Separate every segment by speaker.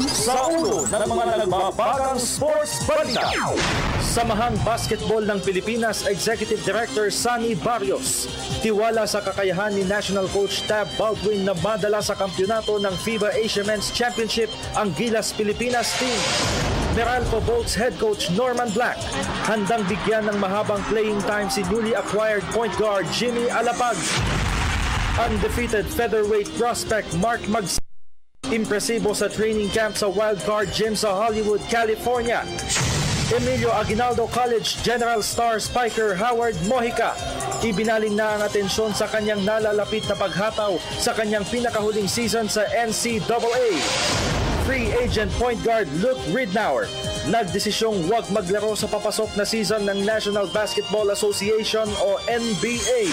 Speaker 1: sa ulo ng mga nagbabagang sports balita. Samahang Basketball ng Pilipinas Executive Director Sunny Barrios tiwala sa kakayahan ni National Coach Tab Baldwin na madala sa kampyonato ng FIBA Asia Men's Championship ang Gilas Pilipinas team. Meralco Bolts head coach Norman Black handang bigyan ng mahabang playing time si newly acquired point guard Jimmy Alapag. Undefeated featherweight prospect Mark Mags impresibo sa training camp sa Wildcard Gym sa Hollywood, California. Emilio Aguinaldo College General Star Spiker Howard Mojica ibinaling na ang atensyon sa kanyang nalalapit na paghataw sa kanyang pinakahuling season sa NCAA. Free agent point guard Luke Ridnour nagdesisyong huwag maglaro sa papasok na season ng National Basketball Association o NBA.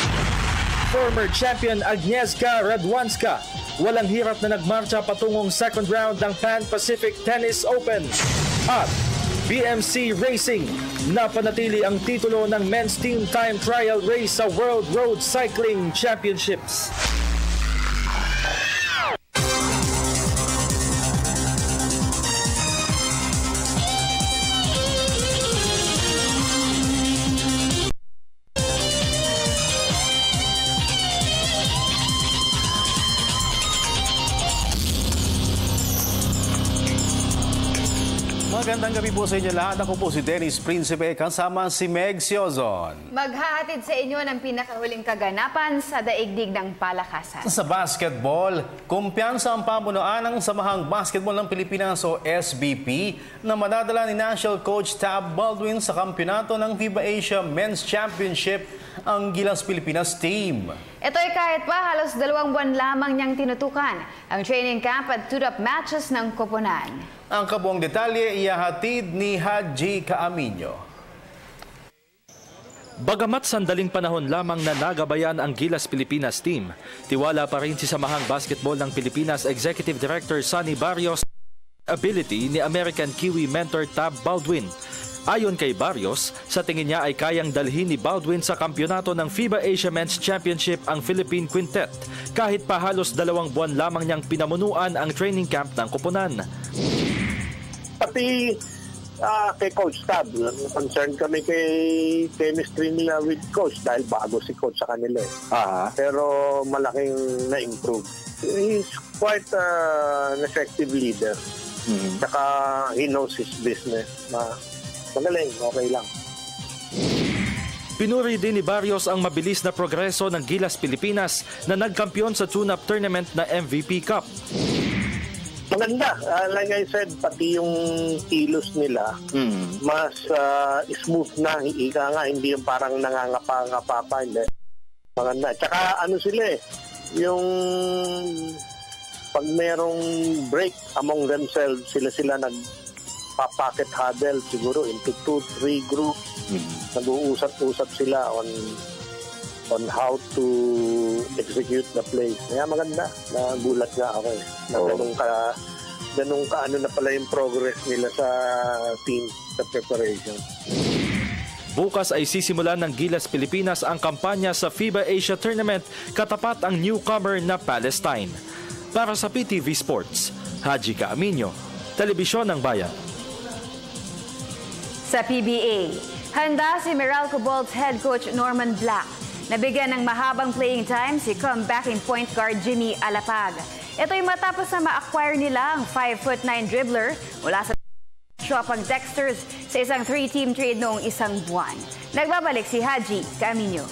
Speaker 1: Former champion Agnieszka Radwanska walang hirap na nagmarcha patungong second round ng Pan Pacific Tennis Open. At BMC Racing napanatili ang titulo ng men's team time trial race sa World Road Cycling Championships.
Speaker 2: Magandang gabi po sa inyo lahat. Ako po si Dennis Principe kasama si Meg Siozon.
Speaker 3: Maghahatid sa inyo ng pinakahuling kaganapan sa daigdig ng palakasan.
Speaker 2: Sa basketball, kumpiyansa ang pamunuan ng Samahang Basketball ng Pilipinas o SBP na madadala ni National Coach Tab Baldwin sa kampyonato ng FIBA Asia Men's Championship ang Gilas Pilipinas team.
Speaker 3: Ito ay kahit pa halos 2 buwan lamang niyang tinutukan ang training camp at tune-up matches ng koponan.
Speaker 2: Ang kabuang detalye ihahatid ni Haji Caaminyo.
Speaker 1: Bagamat sandaling panahon lamang na nagabayan ang Gilas Pilipinas team, tiwala pa rin si Samahang Basketball ng Pilipinas Executive Director Sunny Barrios ability ni American Kiwi mentor Tab Baldwin. Ayon kay Barrios, sa tingin niya ay kayang dalhin ni Baldwin sa kampyonato ng FIBA Asia Men's Championship ang Philippine Quintet kahit pa halos 2 buwan lamang niyang pinamunuan ang training camp ng koponan.
Speaker 4: Pati kay Coach Tab, concerned kami kay chemistry nila with Coach dahil bago si Coach sa kanila. Pero malaking na-improve. He's quite an effective leader. Saka he knows his business. Magaling, okay lang.
Speaker 1: Pinuri din ni Barrios ang mabilis na progreso ng Gilas Pilipinas na nagkampiyon sa tune-up tournament na MVP Cup.
Speaker 4: Maganda. Like I said, pati yung kilos nila, mas smooth na. Ika nga, hindi yung parang nangangapa-ngapa pa. Maganda. Tsaka ano sila yung pag merong break among themselves, sila nagpa-pocket huddle siguro into 2-3 groups. Nag-uusap-usap sila on how to execute the plays. Kaya maganda. Nagulat nga ako na ganun ka ano na pala yung progress nila sa team, sa preparation.
Speaker 1: Bukas ay sisimulan ng Gilas Pilipinas ang kampanya sa FIBA Asia Tournament katapat ang newcomer na Palestine. Para sa PTV Sports, Haji Caaminyo, Telebisyon ng Bayan.
Speaker 3: Sa PBA, handa si Meralco Bolts head coach Norman Black. Nabigyan ng mahabang playing time si comebacking point guard Jimmy Alapag. Ito'y matapos na ma-acquire nila ang 5'9" dribbler mula sa Shopang Dexters sa isang 3-team trade noong 1 buwan. Nagbabalik si Haji Caaminyo.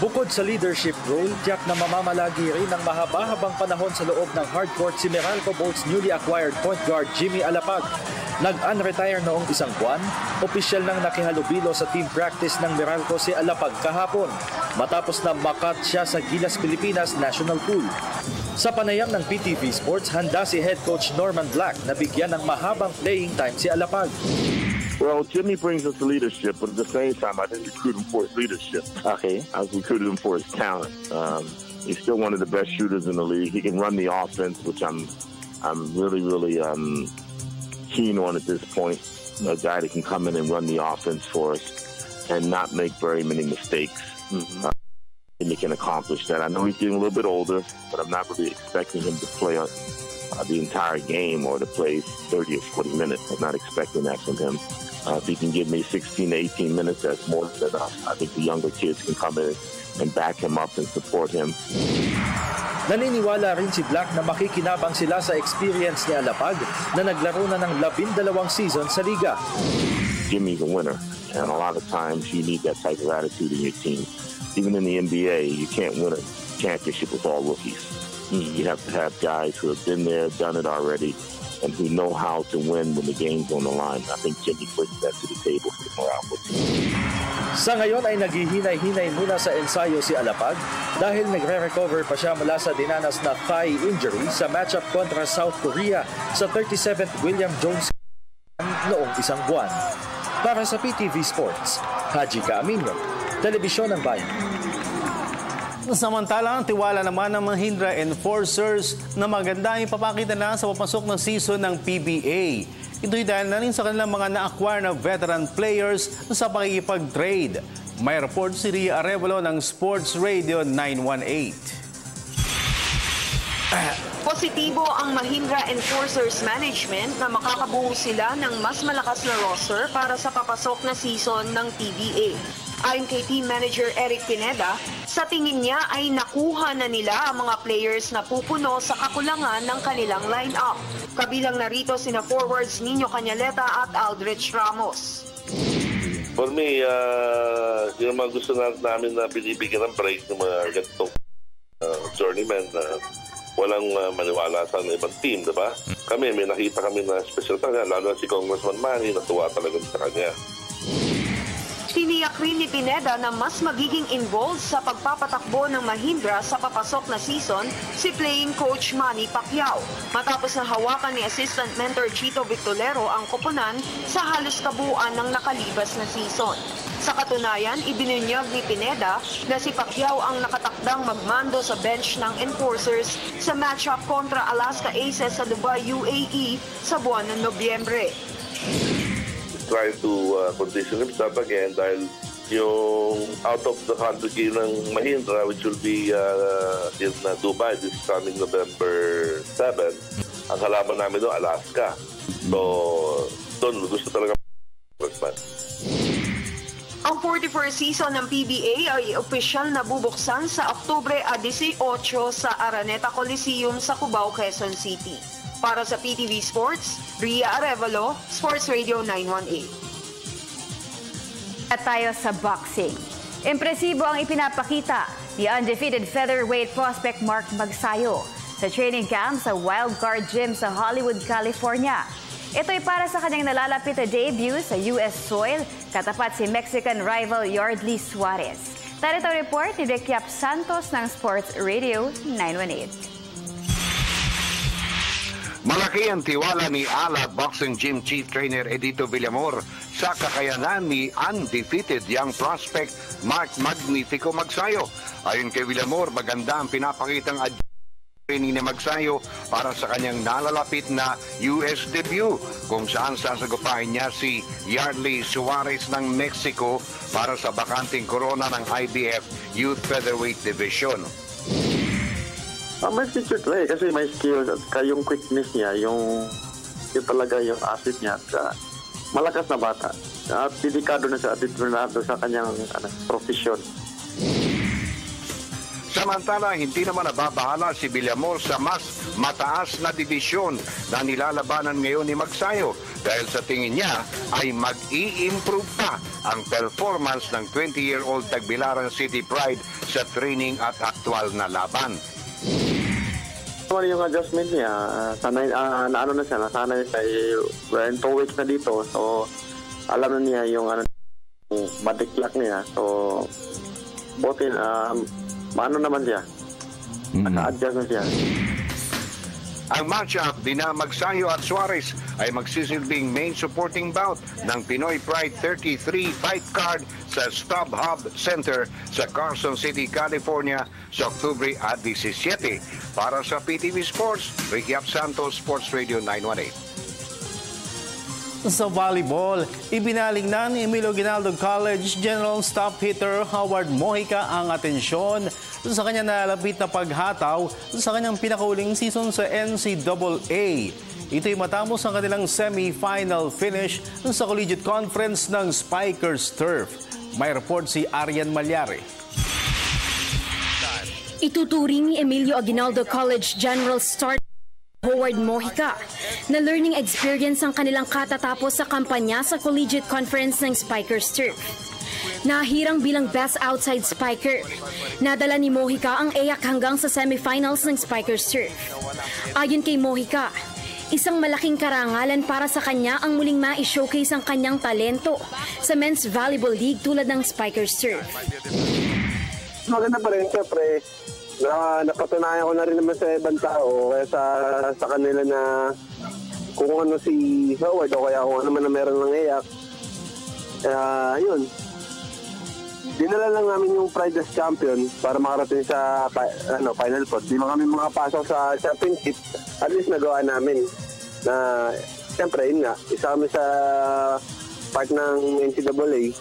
Speaker 1: Bukod sa leadership role, tiyak na mamamalagi rin ng mahaba-habang panahon sa loob ng hardcourt si Meralco Bolts newly acquired point guard Jimmy Alapag. Nag-unretire noong 1 buwan, opisyal nang nakihalubilo sa team practice ng Meralco si Alapag kahapon matapos na makat siya sa Gilas Pilipinas National Pool. Sa panayam ng PTV Sports, handa si head coach Norman Black na bigyan ng mahabang playing time si Alapag.
Speaker 5: Well, Jimmy brings us leadership, but at the same time, I didn't recruit him for his leadership. Okay. I recruited him for his talent. He's still one of the best shooters in the league. He can run the offense, which I'm really keen on at this point. A guy that can come in and run the offense for us and not make very many mistakes. And he can accomplish that. I know he's getting a little bit older, but I'm not really expecting him to play the entire game or to play 30 or 40 minutes. I'm not expecting that from him. If he can give me 16 to 18 minutes, that's more than enough. I think the younger kids can come in and back him up and support him.
Speaker 1: Naniniwala rin si Black na makikinabang sila sa experience ni Alapag na naglaro na ng 12 season sa liga.
Speaker 5: Jimmy's a winner, and a lot of times you need that type of attitude in your team. Even in the NBA, you can't win a championship with all rookies. You have to have guys who have been there, done it already, and who know how to win when the game's on the line. I think Jimmy brings that to the table for the Morocco team.
Speaker 1: Sa ngayon ay naghihinay-hinay muna sa ensayo si Alapag dahil nagre-recover pa siya mula sa dinanas na thigh injury sa matchup kontra South Korea sa 37th William Jones noong isang buwan. Para sa PTV Sports, Haji Caaminio, Telebisyon ng Bayan.
Speaker 2: Samantala, ang tiwala naman ng Mahindra Enforcers na maganda ang ipapakita na sa papasok ng season ng PBA. Ito'y dahil na rin sa kanilang mga na-acquire na veteran players sa pakikipag-trade. May report si Ria Arevalo ng Sports Radio 918.
Speaker 6: Positibo ang Mahindra Enforcers Management na makakabuo sila ng mas malakas na roster para sa papasok na season ng PBA. Ayon kay Team Manager Eric Pineda, sa tingin niya ay nakuha na nila ang mga players na pupuno sa kakulangan ng kanilang line-up. Kabilang narito sina forwards Nino Cañaleta at Aldrich Ramos.
Speaker 7: For me, yung mga gusto namin na binibigyan ng break ng mga ganitong journeyman na walang maniwala sa ibang team, diba? Kami, may nakita kami na special talaga, lalo na si Congressman Manny, natuwa talaga sa kanya.
Speaker 6: Tiniyak rin ni Pineda na mas magiging involved sa pagpapatakbo ng Mahindra sa papasok na season si playing coach Manny Pacquiao, matapos na hawakan ni assistant mentor Chito Victolero ang koponan sa halos kabuuan ng nakalibas na season. Sa katunayan, ibinunyag ni Pineda na si Pacquiao ang nakatakdang magmando sa bench ng Enforcers sa matchup kontra Alaska Aces sa Dubai, UAE sa buwan ng Nobyembre.
Speaker 7: Try to condition himself again dahil yung out of the country game ng Mahindra, which will be in Dubai this coming November 7, ang kalaban namin doon, Alaska. So, doon gusto talaga
Speaker 6: ang 44th season ng PBA ay opisyal na bubuksan sa Oktubre 18 sa Araneta Coliseum sa Cubao, Quezon City. Para sa PTV Sports, Ria Arevalo, Sports Radio 918.
Speaker 3: At tayo sa boxing. Impresibo ang ipinapakita ni undefeated featherweight prospect Mark Magsayo sa training camp sa Wildcard Gym sa Hollywood, California. Ito'y para sa kanyang nalalapit na debut sa US soil, katapat si Mexican rival Yardley Suarez. Narito ang report ni Rekiap Santos ng Sports Radio 918.
Speaker 8: Malaki ang tiwala ni ALA Boxing Gym Chief Trainer Edito Villamor sa kakayanan ni undefeated young prospect Mark Magnifico Magsayo. Ayon kay Villamor, maganda ang pinapakitang training ni Magsayo para sa kanyang nalalapit na US debut, kung saan sasagupahin niya si Yardley Suarez ng Mexico para sa bakanting corona ng IBF Youth Featherweight Division.
Speaker 4: May future to kasi may skills at yung quickness niya, yung talaga yung asset niya at malakas na bata. At dedikado na siya at determinado sa kanyang profesyon.
Speaker 8: Samantala, hindi naman nababahala si Villamor sa mas mataas na dibisyon na nilalabanan ngayon ni Magsayo dahil sa tingin niya ay mag-i-improve pa ang performance ng 20-year-old Tagbilaran City Pride sa training at aktual na laban.
Speaker 4: Yung adjustment niya, sanay, naano na siya, nasanay siya, we're in 2 weeks na dito, so alam na niya yung body clock niya, so buti maano naman siya, naka-adjust na siya.
Speaker 8: Ang matchup dina Magsayo at Suarez ay magsisilbing main supporting bout ng Pinoy Pride 33 fight card sa StubHub Center sa Carson City, California sa Oktubre 17. Para sa PTV Sports, Rekiap Santos, Sports Radio 918.
Speaker 2: Sa volleyball, ibinaling na ni Emilio Aguinaldo College General Staff Hitter Howard Mojica ang atensyon sa kanyang nalapit na paghataw sa kanyang pinakauling season sa NCAA. Ito'y matapos ang kanilang semi-final finish sa Collegiate Conference ng Spikers Turf. May report si Arian Malyari.
Speaker 9: Ituturing ni Emilio Aguinaldo College General Start Howard Mojica na learning experience ang kanilang katatapos sa kampanya sa Collegiate Conference ng Spikers Turf. Nahirang bilang best outside spiker. Nadala ni Mojica ang EAC hanggang sa semifinals ng Spikers Turf. Ayon kay Mojica, isang malaking karangalan para sa kanya ang muling ma-showcase ang kanyang talento sa Men's Volleyball League tulad ng Spikers Turf.
Speaker 4: Maganda pa rin, siyempre. Napatunayan ko na rin naman sa ibang tao kaya sa kanila na kung ano si Howard o kaya kung ano man na meron ng EAC. Yun. Dinala lang namin yung Pride as Champion para makarating sa Final Four. Di man kami makapasok sa championship, at least nagawa namin. Na siyempre, yun nga, isa kami sa part ng NCAA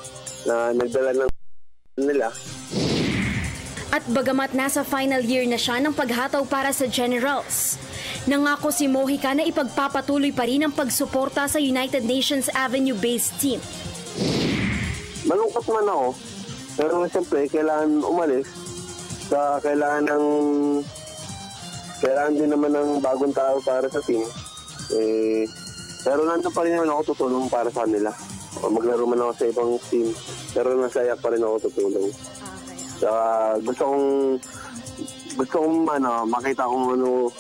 Speaker 4: na nagdala ng nila.
Speaker 9: At bagamat nasa final year na siya ng paghataw para sa Generals, nangako si Mojica na ipagpapatuloy pa rin ang pagsuporta sa United Nations Avenue-based team.
Speaker 4: Malungkot man ako, pero siyempre kailangan umalis. Kailangan din naman ng bagong tao para sa team. Pero nandun pa rin naman ako tutulong para sa kanila. Maglaro man ako sa ibang team, pero nasa EAC pa rin ako tutulong. Gusto kong makita kung ano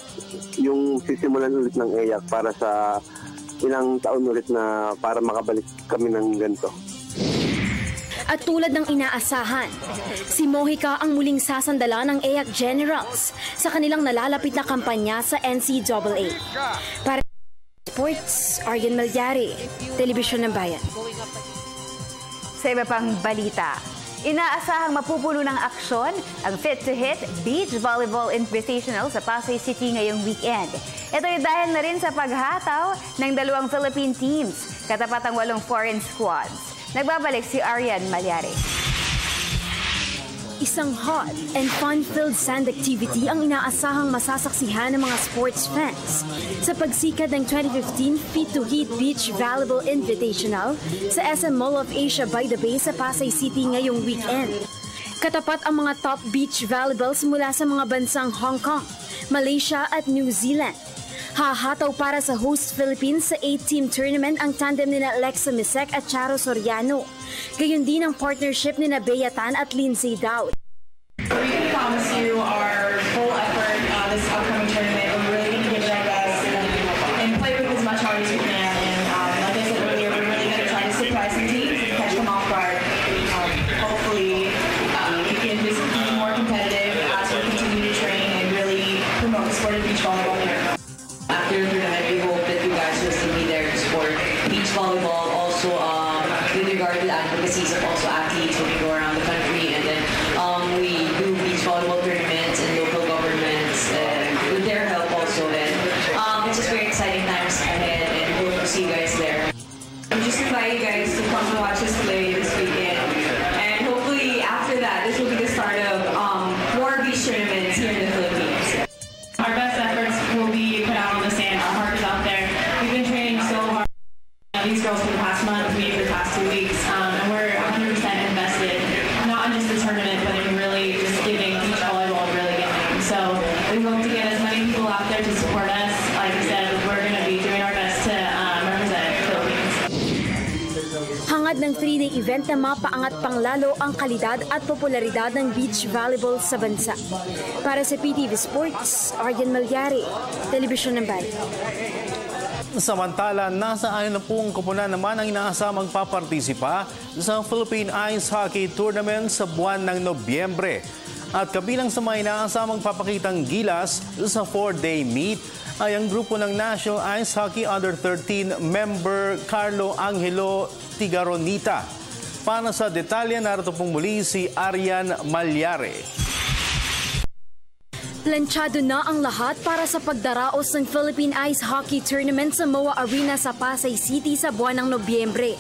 Speaker 4: yung sisimulan ulit ng EAC para sa ilang taon ulit na para makabalik kami ng ganito.
Speaker 9: At tulad ng inaasahan, si Mojica ang muling sasandala ng EAC Generals sa kanilang nalalapit na kampanya sa NCAA. Para Sports, Arian Malyari, Telebisyon ng Bayan.
Speaker 3: Sa iba pang balita, inaasahang mapupuno ng aksyon ang Fit to Hit Beach Volleyball Invitational sa Pasay City ngayong weekend. Ito ay dahil na rin sa paghataw ng 2 Philippine teams, katapat ang 8 foreign squads. Nagbabalik si Arian Malyari.
Speaker 9: Isang hot and fun-filled sand activity ang inaasahang masasaksihan ng mga sports fans sa pagsikat ng 2015 Fit to Hit Beach Volleyball Invitational sa SM Mall of Asia by the Bay sa Pasay City ngayong weekend. Katapat ang mga top beach volleyballs mula sa mga bansang Hong Kong, Malaysia at New Zealand. Hahataw para sa host Philippines sa 8-team tournament ang tandem nina Alexa Misek at Charo Soriano. Gayon din ang partnership nina Bea Tan at Lindsay Dowd.
Speaker 10: We can promise you our full effort this upcoming tournament. We're really going to give it our best and play with as much heart as we can. And like I said earlier, we're really going to try to surprise some teams and catch them off guard. Hopefully, we can just be more competitive as we continue to train and really promote the sport of beach volleyball here.
Speaker 11: After the tournament, we hope that you guys will still be there to support beach volleyball. Also, with regard to the advocacies of also athletes when we go around the country, and then we do beach volleyball tournaments and local governments with their help also. And it's just very exciting times ahead, and hope to see you guys there. We just invite you guys to come and watch us play this weekend, and hopefully after that, this will be the start of more beach tournaments here in the Philippines.
Speaker 10: Our best efforts will be put out on the sand. Our heart is out there. We've been training so hard. These girls for the past month, me for the past 2 weeks, and we're 100% invested, not in just the tournament, but in really just giving beach volleyball a really good name. So we hope to get as many people out there to support us. Like I said, we're going to be doing our best to represent the Philippines.
Speaker 9: Hangad ng 3-day event na mapaangat pang lalo ang kalidad at popularidad ng beach volleyball sa bansa. Para sa PTV Sports, Arian Malyari, Telebisyon ng Bayan.
Speaker 2: Samantala, nasa 60 koponan naman ang inaasahang magpapartisipa sa Philippine Ice Hockey Tournament sa buwan ng Nobyembre. At kabilang sa mga inaasahang magpapakitang gilas sa 4-day meet ay ang grupo ng National Ice Hockey Under-13 member Carlo Angelo Tigaronita. Para sa detalye, narito pong muli si Arian Malyari.
Speaker 9: Planchado na ang lahat para sa pagdaraos ng Philippine Ice Hockey Tournament sa MOA Arena sa Pasay City sa buwan ng Nobyembre.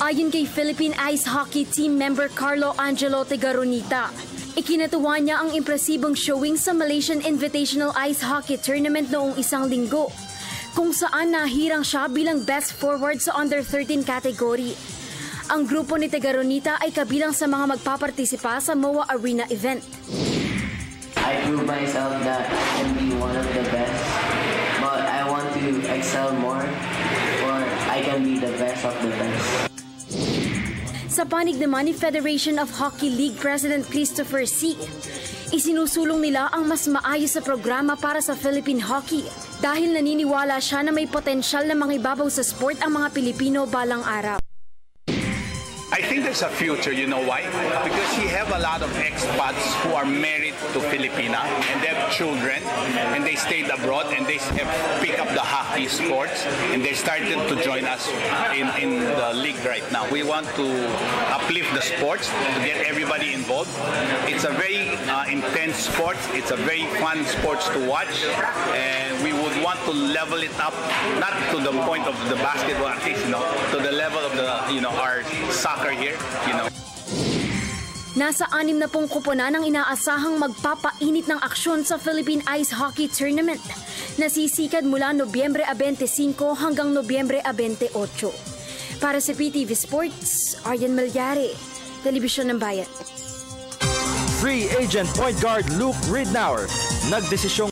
Speaker 9: Ayon kay Philippine Ice Hockey Team member Carlo Angelo Tigaronita, Ikinatuwa niya ang impresibong showing sa Malaysian Invitational Ice Hockey Tournament noong isang linggo, kung saan nahirang siya bilang best forward sa under-13 category. Ang grupo ni Tagaronita ay kabilang sa mga magpapartisipa sa MOA Arena event.
Speaker 12: I prove myself that I can be one of the best, but I want to excel more, or I can be the best of the best.
Speaker 9: Sa panig naman ni Federation of Hockey League President Christopher C., isinusulong nila ang mas maayos sa programa para sa Philippine hockey dahil naniniwala siya na may potensyal na mangibabaw sa sport ang mga Pilipino balang araw.
Speaker 13: I think there's a future, you know why? Because we have a lot of expats who are married to Filipina and they have children and they stayed abroad and they have picked up the hockey sports and they started to join us in the league right now. We want to uplift the sports, to get everybody involved. It's a very intense sport. It's a very fun sports to watch, and we would want to level it up, not to the point of the basketball, at least, to the level of the, our soccer here,
Speaker 9: Nasa 60 koponan ang inaasahang magpapainit ng aksyon sa Philippine Ice Hockey Tournament na sisikad mula Nobyembre 25 hanggang Nobyembre 28. Para sa PTV Sports, Aryan Malyari, Telebisyon ng Bayan.
Speaker 1: Free agent point guard Luke Ridnour nagdesisyong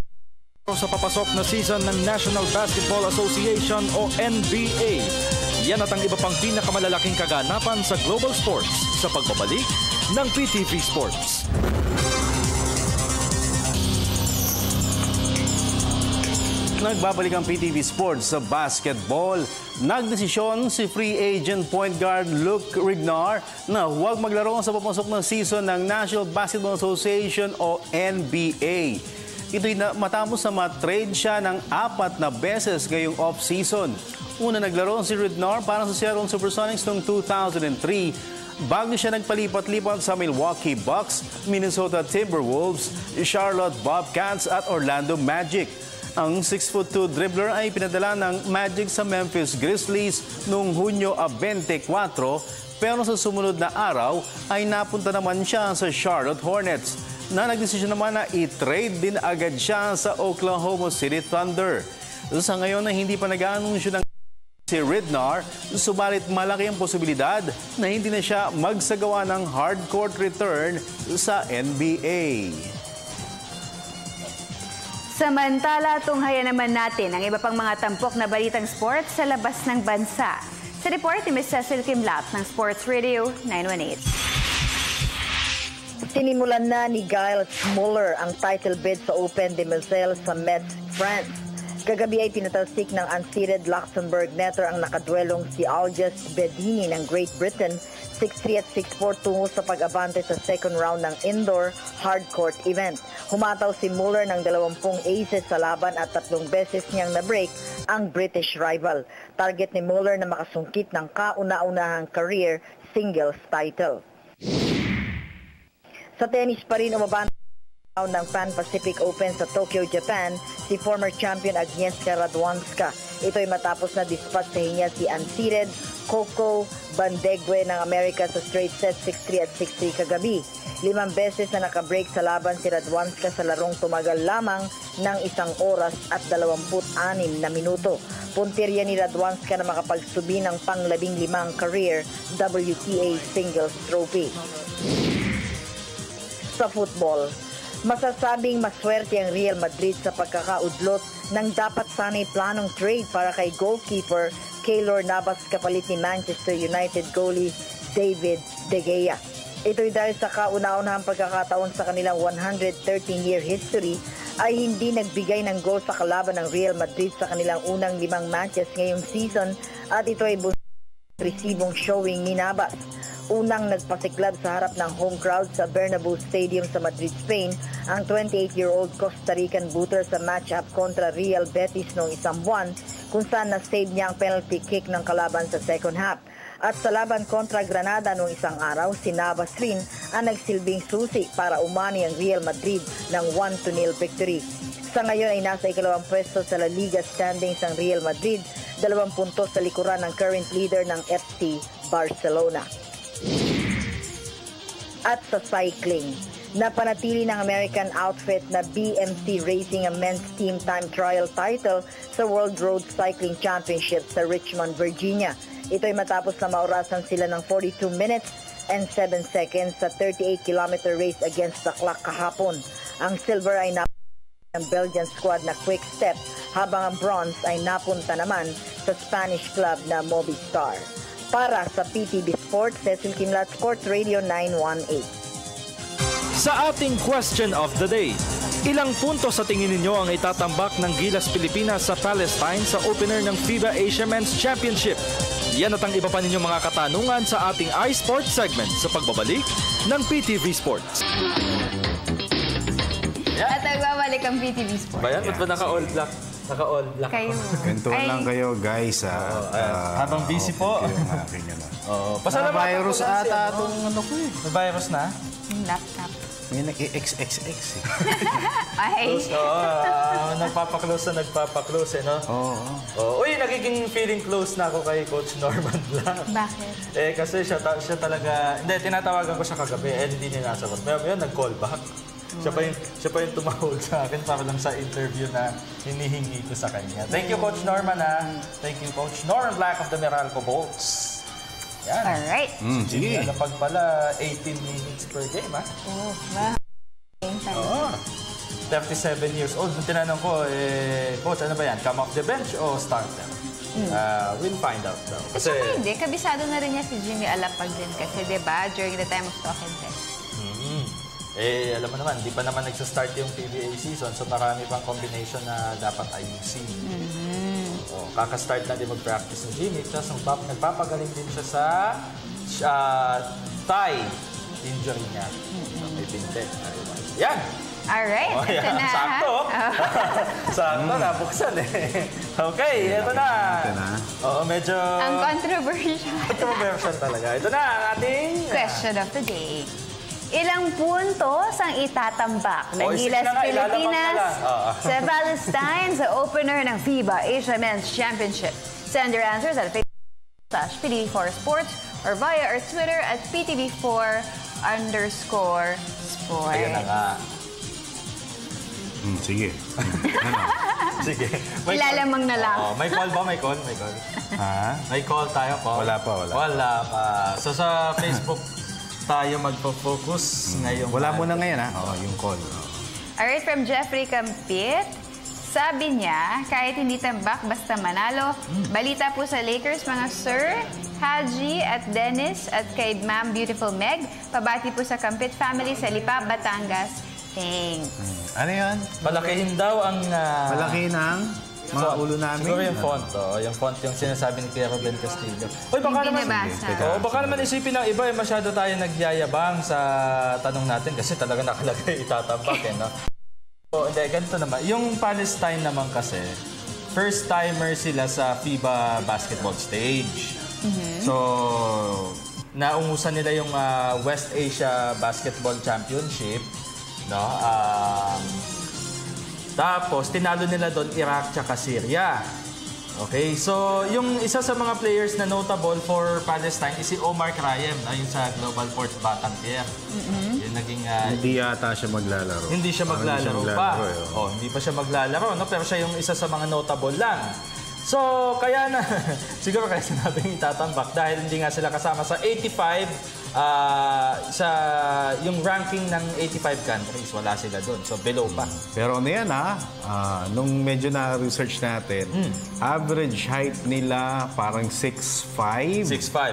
Speaker 1: sa papasok na season ng National Basketball Association o NBA. Yan at ang iba pang pinakamalalaking kaganapan sa global sports sa pagbabalik ng PTV Sports.
Speaker 2: Nagbabalik ang PTV Sports sa basketball. Nagdesisyon si free agent point guard Luke Ridnour na huwag maglaro sa papasok na season ng National Basketball Association o NBA. Ito'y matapos na matrade siya ng 4 na beses ngayong off-season. Una naglaro si Ridnour para sa Seattle Supersonics noong 2003 bago siya nagpalipat-lipat sa Milwaukee Bucks, Minnesota Timberwolves, Charlotte Bobcats at Orlando Magic. Ang 6'2" dribbler ay pinadala ng Magic sa Memphis Grizzlies noong Hunyo 24, pero sa sumunod na araw ay napunta naman siya sa Charlotte Hornets na nagdesisyon naman na i-trade din agad siya sa Oklahoma City Thunder. Sa ngayon na hindi pa nag-aanunsyo ng si Ridnour, subalit malaki ang posibilidad na hindi na siya magsagawa ng hardcourt return sa NBA.
Speaker 3: Samantala, tunghayan naman natin ang iba pang mga tampok na balitang sports sa labas ng bansa. Sa report ni Ms. Cecil Kimlat ng Sports Radio 918.
Speaker 14: Sinimulan na ni Giles Muller ang title bid sa Open de Marseille sa Metz, France. Kagabi ay pinatalsik ng unseeded Luxembourg netter ang nakadwelong si Algiers Bedini ng Great Britain 6-3 at 6-4 tungo sa pag-abante sa second round ng indoor hardcourt event. Humataw si Muller ng 20 aces sa laban at 3 beses niyang na-break ang British rival. Target ni Muller na makasungkit ng kauna-unahang career singles title. Sa tennis pa rin umabante ng Pan Pacific Open sa Tokyo, Japan, si former champion Agnieszka Radwanska. Ito'y matapos na dispat sa hinya si unseeded Coco Bandegue ng Amerika sa straight set 6-3 at 6-3 kagabi. 5 beses na nakabreak sa laban si Radwanska sa larong tumagal lamang ng 1 oras at 26 na minuto. Puntirya ni Radwanska na makapagsubi ng pang-15 career WTA singles trophy. Sa football, masasabing maswerte ang Real Madrid sa pagkakaudlot ng dapat sana'y planong trade para kay goalkeeper Keylor Navas kapalit ni Manchester United goalie David De Gea. Ito'y dahil sa kauna-unahang pagkakataon sa kanilang 113-year history ay hindi nagbigay ng goal sa kalaban ng Real Madrid sa kanilang unang 5 matches ngayong season at ito ay resibong showing ni Navas. Unang nagpasiklab sa harap ng home crowd sa Bernabeu Stadium sa Madrid, Spain, ang 28-year-old Costa Rican booter sa match-up kontra Real Betis noong 1 buwan, kung saan na-save niya ang penalty kick ng kalaban sa second half. At sa laban kontra Granada noong 1 araw, si Navas rin ang nagsilbing susi para umani ang Real Madrid ng 1-0 victory. Sa ngayon ay nasa ikalawang pwesto sa La Liga standings ang Real Madrid, 2 puntos sa likuran ng current leader ng FC Barcelona. At sa cycling, Napanatili ng American outfit na BMC Racing ang men's team time trial title sa World Road Cycling Championship sa Richmond, Virginia. Ito'y matapos na maurasan sila ng 42 minutes and 7 seconds sa 38-kilometer race against the clock kahapon. Ang silver ay napunta ng Belgian squad na Quick Step, habang ang bronze ay napunta naman sa Spanish club na Movistar. Para sa PTV Sports, Cecil Kimlat, Sports Radio 918.
Speaker 1: Sa ating question of the day, ilang puntos sa tingin ninyo ang itatambak ng Gilas Pilipinas sa Palestine sa opener ng FIBA Asia Men's Championship? Yan at ang iba pa ninyong mga katanungan sa ating iSports segment sa pagbabalik ng PTV Sports.
Speaker 3: At nagbabalik ang PTV Sports.
Speaker 1: Bayan, ba't ba naka-all black? Naka-all black.
Speaker 3: Kayo.
Speaker 15: Gantuan lang kayo, guys.
Speaker 1: Habang busy po.
Speaker 15: Pasalamatan virus ata itong ano ko eh.
Speaker 1: May virus na?
Speaker 3: Yung laptop.
Speaker 15: May nag-XXX eh.
Speaker 3: Ay.
Speaker 1: Nagpapaklose na nagpapaklose, no?
Speaker 15: Oo.
Speaker 1: Uy, nagiging feeling close na ako kay Coach Norman Black.
Speaker 3: Bakit?
Speaker 1: Kasi siya talaga, hindi, tinatawagan ko siya kagabi, hindi niya nasagot. Ngayon, nag-call back. Siya pa yung tumawag sa akin para lang sa interview na hinihingi ko sa kanya. Thank you, Coach Norman, Thank you, Coach Norman Black of the Meralco Bolts. Yan.
Speaker 3: Alright.
Speaker 1: Sige. Napag pala 18 minutes per game,
Speaker 3: Oh, wow.
Speaker 1: Oo. 37 years old. Nung tinanong ko, Coach, ano ba yan? Come off the bench o starter? We'll find out daw.
Speaker 3: Kasi hindi, kabisado na rin niya si Jimmy Alapag din kasi, diba, during the time of talk and test.
Speaker 1: Alam mo naman, di pa naman nagsa-start yung PBA season, so marami pang combination na dapat ayusin. Kaka-start na din mag-practice ng Jimmy, tapos nagpapagaling din siya sa thigh injury niya. May binte. Yan!
Speaker 3: Alright, ito na.
Speaker 1: Sakto. Sakto, nabuksan Okay, ito na. Medyo...
Speaker 3: Ang controversial.
Speaker 1: Controversial talaga. Ito na ang ating...
Speaker 3: Question of the day. Ilang puntos ang itatambak ng Gilas Pilipinas sa Palestine sa opener ng FIBA Asia Men's Championship? Send your answers at Facebook/PTV4 Sports or via our Twitter at PTV4_sports.
Speaker 1: Ayan na nga.
Speaker 15: Sige.
Speaker 1: Sige.
Speaker 3: Ilalamang na lang.
Speaker 1: May call ba? May call? May call tayo po?
Speaker 15: Wala pa.
Speaker 1: Wala pa. So sa Facebook tayo magpo-focus ngayong...
Speaker 15: Wala muna ngayon, yung call.
Speaker 3: Alright, from Jeffrey Campit. Sabi niya, kahit hindi tambak, basta manalo. Balita po sa Lakers, mga Sir, Haji at Dennis at kay Ma'am Beautiful Meg. Pabati po sa Campit family sa Lipa, Batangas. Thanks.
Speaker 15: Ano yan?
Speaker 1: Malakihin daw ang...
Speaker 15: Malakihin ang... mga ulo namin.
Speaker 1: Siguro yung font, yung font yung sinasabi ni Pierre Ruben Castillo. Baka naman isipin ng iba, masyado tayo nagyayabang sa tanong natin kasi talaga nakalagay itatambak, no? Hindi, ganito naman. Yung Palestine naman kasi, first-timer sila sa FIBA basketball stage. So, naungusan nila yung West Asia Basketball Championship, no? Tapos, tinalo nila doon Iraq tsaka Syria. Okay, so yung isa sa mga players na notable for Palestine is si Omar Krayem, yung sa Global Force Batangier. Yung naging...
Speaker 15: hindi yata siya maglalaro.
Speaker 1: Hindi siya maglalaro pa. Hindi pa siya maglalaro, no? Pero siya yung isa sa mga notable lang. So, kaya na, siguro kaya sinabing itatambak dahil hindi nga sila kasama sa 85, sa yung ranking ng 85 countries, wala sila doon. So, below pa.
Speaker 15: Pero ano yan nung medyo na-research natin, average height nila parang 6'5".
Speaker 1: 6'5".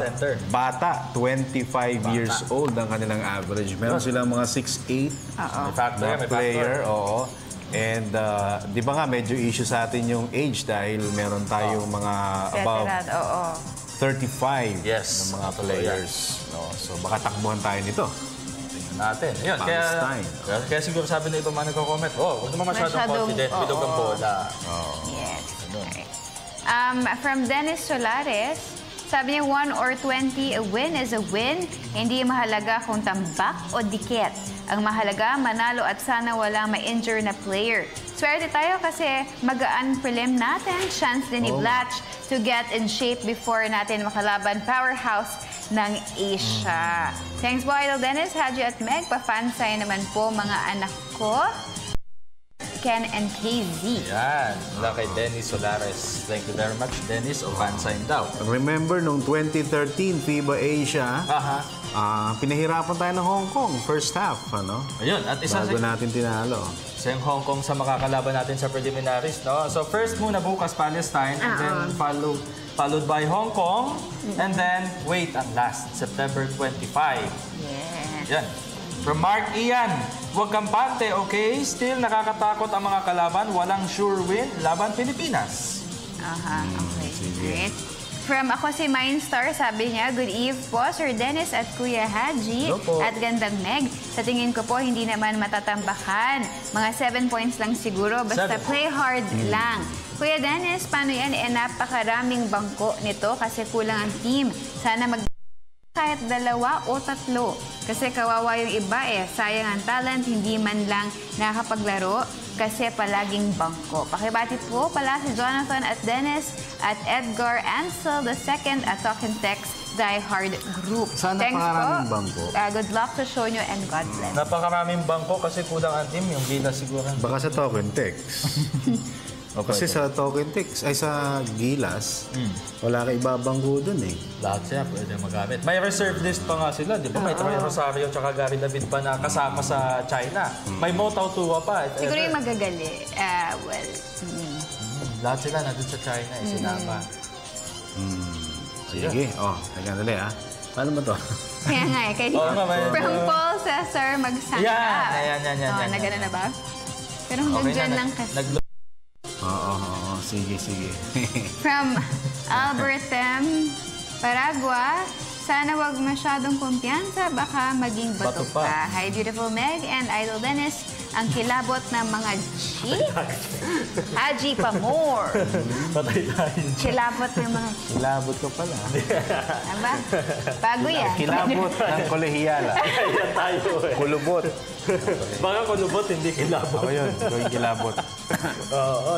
Speaker 1: Center.
Speaker 15: Bata, 25 years old ang kanilang average. Meron silang mga 6'8".
Speaker 1: May
Speaker 15: player. Oo. And di ba nga medyo issue sa atin yung age dahil meron tayong mga above 35 na mga players. So baka takbuhan tayo nito.
Speaker 1: Tingnan natin. Ayun, kaya siguro sabi na iba man nagko-comment, huwag naman masyadong confident, bilog ang bola.
Speaker 3: Yes. From Dennis Solares, sabi niya 1 or 20, a win is a win. Hindi mahalaga kung tambak o dikit. Ang mahalaga, manalo at sana walang ma-injure na player. Swerte tayo kasi magaan prelim natin. Chance din ni Blatch to get in shape before natin makalaban powerhouse ng Asia. Thanks po, Idol Dennis, Haji at Meg. Pa-fansay naman po mga anak ko, Ken and KZ.
Speaker 1: Yan, mula kay Dennis Solares. Thank you very much, Dennis. O fansign daw.
Speaker 15: Remember, nung 2013 FIBA Asia, pinahirapan tayo ng Hong Kong, first half, ano?
Speaker 1: Ayun, at isa
Speaker 15: bago natin tinalo.
Speaker 1: Sa Hong Kong sa makakalaban natin sa preliminaries, no? So first muna bukas Palestine, and then followed by Hong Kong, and then wait, ang last, September 25.
Speaker 3: Yeah.
Speaker 1: Yan. From Mark Ian, huwag kampante, okay? Still nakakatakot ang mga kalaban, walang sure win, laban Pilipinas.
Speaker 3: Okay. Great. From ako si Mindstar, sabi niya, good eve po, Sir Dennis at Kuya Haji at Gandang Meg. Sa tingin ko po, hindi naman matatambakan. Mga 7 points lang siguro, basta play hard lang. Kuya Dennis, paano yan? Napakaraming bangko nito kasi kulang ang team. Sana kahit 2 o 3. Kasi kawawa yung iba sayang ang talent, hindi man lang nakapaglaro kasi palaging bangko. Pakibati po pala si Jonathan at Dennis at Edgar Ansel II at Talk and Text Die Hard Group.
Speaker 15: Sana pakaraming bangko.
Speaker 3: Good luck to show nyo and God bless.
Speaker 1: Napakaraming bangko kasi kulang ang team, yung Gilas siguro.
Speaker 15: Baka sa Talk and Text. Kasi sa Talk and Text, ay sa Gilas, wala ka ibabanggo dun
Speaker 1: Lahat siya pwede magamit. May reserve list pa nga sila, di ba? May Troy Rosario at Gary David pa na kasama sa China. May Mo Tautua pa.
Speaker 3: Siguro yung magagali.
Speaker 1: Lahat sila nandun sa China, sinama.
Speaker 15: Sige. Teka dali Paano ba to?
Speaker 3: Kaya nga from Paul Cesar magsangka.
Speaker 1: Yan.
Speaker 3: Na gano'n na ba? Pero hanggang dyan lang kasi.
Speaker 15: Sige.
Speaker 3: From Albert M. Paragua, sana wag masyadong kumpiyansa, baka maging bato pa. Hi, beautiful Meg and Idol Dennis, ang kilabot ng mga Haji pa more. Kilabot ng mga
Speaker 15: Kilabot ko pala.
Speaker 3: Aba? Bago yan.
Speaker 15: Kilabot ng kolehiyala.
Speaker 1: Yan tayo
Speaker 15: Kulubot.
Speaker 1: Baka kulubot, hindi kilabot.
Speaker 15: Ako yun, yung kilabot.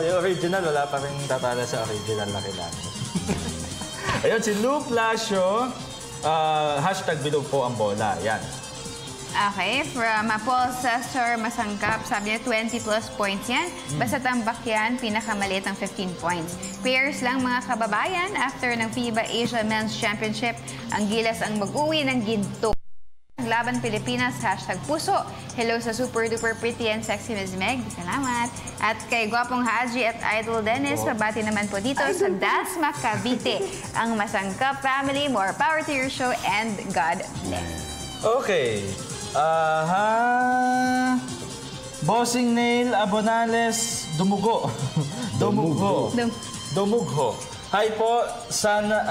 Speaker 1: Yung original, wala pa rin tatala sa original na kilabot. Ayun, si Luke Lasio, hashtag bilog po ang bola. Yan.
Speaker 3: Okay, from Paul Cesar Masangkap, sabi niya 20 plus points yan. Basta tambak yan, pinakamaliit ang 15 points. Players lang mga kababayan, after ng FIBA Asia Men's Championship, ang Gilas ang mag-uwi ng ginto. Laban Pilipinas, hashtag puso. Hello sa super duper pretty and sexy Ms. Meg. Salamat. At kay Gwapong Haji at Idol Dennis, pabati naman po dito sa Dasma, Cavite. Ang Masangkap family, more power to your show and God bless.
Speaker 1: Okay. Bossing Nail Abonales Dumugho. Dumugho. Hi po, sana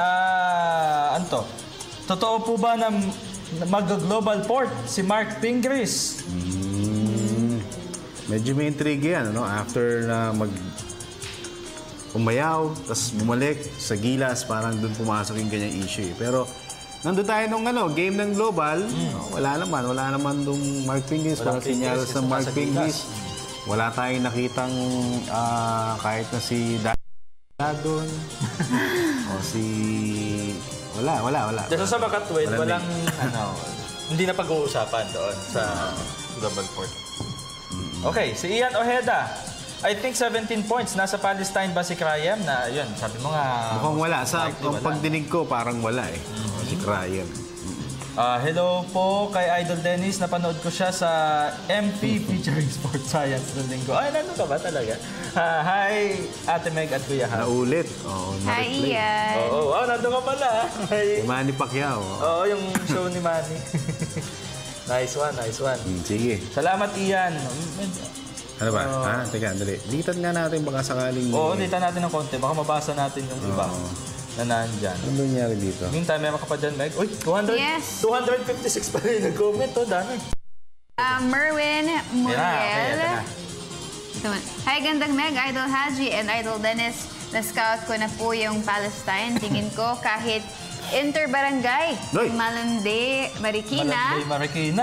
Speaker 1: totoo po ba na mag-global port si Mark Pingris?
Speaker 15: Medyo may intrigue yan, after na umayaw, tapos bumalik sa Gilas, parang doon pumasok yung ganyang issue. Pero nandun tayo nung game ng global, wala naman dong Mark Pingris, walang sinyalas ng Mark Pingris. Wala tayong nakitang kahit na si doon o si wala.
Speaker 1: Sa Bakatwin, walang hindi na pag-uusapan doon sa global port. Okay, si Ian Ojeda. I think 17 points. Nasa Palestine ba si Krayem? Na yun, sabi mo nga...
Speaker 15: Mukhang wala. Sa pagdinig ko, parang wala si Krayem.
Speaker 1: Hello po kay Idol Dennis. Napanood ko siya sa MP featuring Sports Science ng linggo. Ay, nandun ka ba talaga? Hi, Ate Meg at Kuya Ha.
Speaker 15: Naulit.
Speaker 3: Hi, Ian.
Speaker 1: Nandun ka pala.
Speaker 15: Si Manny Pacquiao.
Speaker 1: Yung show ni Manny. Nice one.
Speaker 15: Sige.
Speaker 1: Salamat, Ian.
Speaker 15: Ano ba? Teka, dali. Litan nga natin baka sakaling...
Speaker 1: litan natin ng konti. Baka mabasa natin yung iba na nandyan.
Speaker 15: Ano nangyari dito?
Speaker 1: Meantime, meron ka pa dyan, Meg. Uy, 200?
Speaker 3: Yes.
Speaker 1: 256 pa rin nag-comment. Dami.
Speaker 3: Merwin Muriel.
Speaker 1: Okay,
Speaker 3: hi, Gandang Meg, Idol Haji, and Idol Dennis. Na-scout ko na po yung Palestine. Tingin ko kahit Inter-Barangay, Malande, Marikina.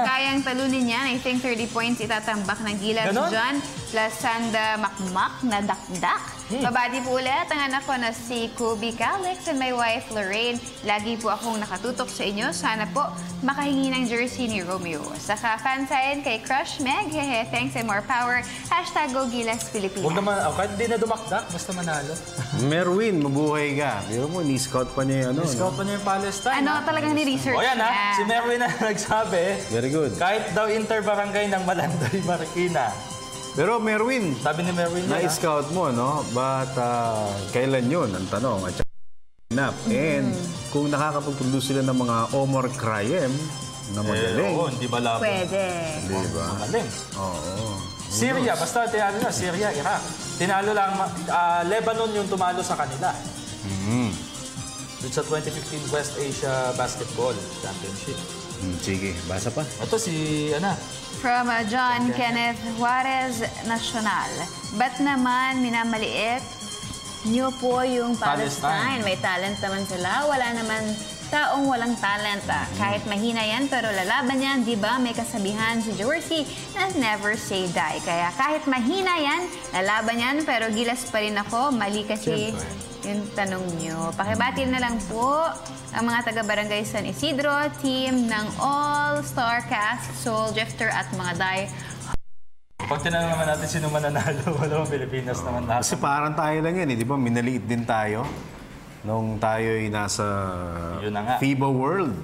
Speaker 3: Kayang talunin yan. I think 30 points itatambak ng Gilas John plus Sanda Makmak na dakdak. Babati po ulit ang anak ko na si Kobe Calix and my wife Lorraine. Lagi po akong nakatutok sa inyo. Sana po makahingi ng jersey ni Romeo. Saka fansign kay Crush Meg. Hehe, thanks and more power. #Go Gilas Pilipinas.
Speaker 1: Huwag naman, kahit hindi na dumakdak, basta manalo.
Speaker 15: Merwin, mabuhay ka. Biro mo, ni-scout pa niya yung
Speaker 1: Ni-scout pa niya yung Palestine.
Speaker 3: Talagang ni-research
Speaker 1: O yan
Speaker 3: niya.
Speaker 1: si Merwin na nagsabi.
Speaker 15: Very good.
Speaker 1: Kahit daw Inter-Barangay ng Malanday, Marikina.
Speaker 15: Pero Merwin,
Speaker 1: sabi ni Merwin
Speaker 15: na-scout mo, no? But kailan yun? Ang tanong. At and kung nakakapag-produce sila ng mga Omar Krayem na magaling.
Speaker 1: Oo, hindi ba laban?
Speaker 3: Pwede.
Speaker 15: Di ba?
Speaker 1: Magaling.
Speaker 15: Oo.
Speaker 1: Syria, basta tinalo na. Syria, Iraq. Tinalo lang, Lebanon yung tumalo sa kanila. Dito sa 2015 West Asia Basketball Championship.
Speaker 15: Sige, basa pa.
Speaker 1: Ito si,
Speaker 3: From John Kenneth Juarez Nacional. Ba't naman minamaliit niyo po yung Palestine? May talent naman sila. Wala naman taong walang talent. Kahit mahina yan, pero lalaban yan. Di ba may kasabihan si Jersey na never say die. Kaya kahit mahina yan, lalaban yan, pero gilas pa rin ako. Mali kasi yung tanong nyo. Pakibati na lang po ang mga taga-barangay San Isidro, team ng All-Star Cast, Soul Drifter at mga
Speaker 1: Pag tinanong naman natin sino mananalo, wala Pilipinas naman lahat.
Speaker 15: Kasi parang tayo lang yan, di ba? Minaliit din tayo nung tayo'y nasa FIBA World.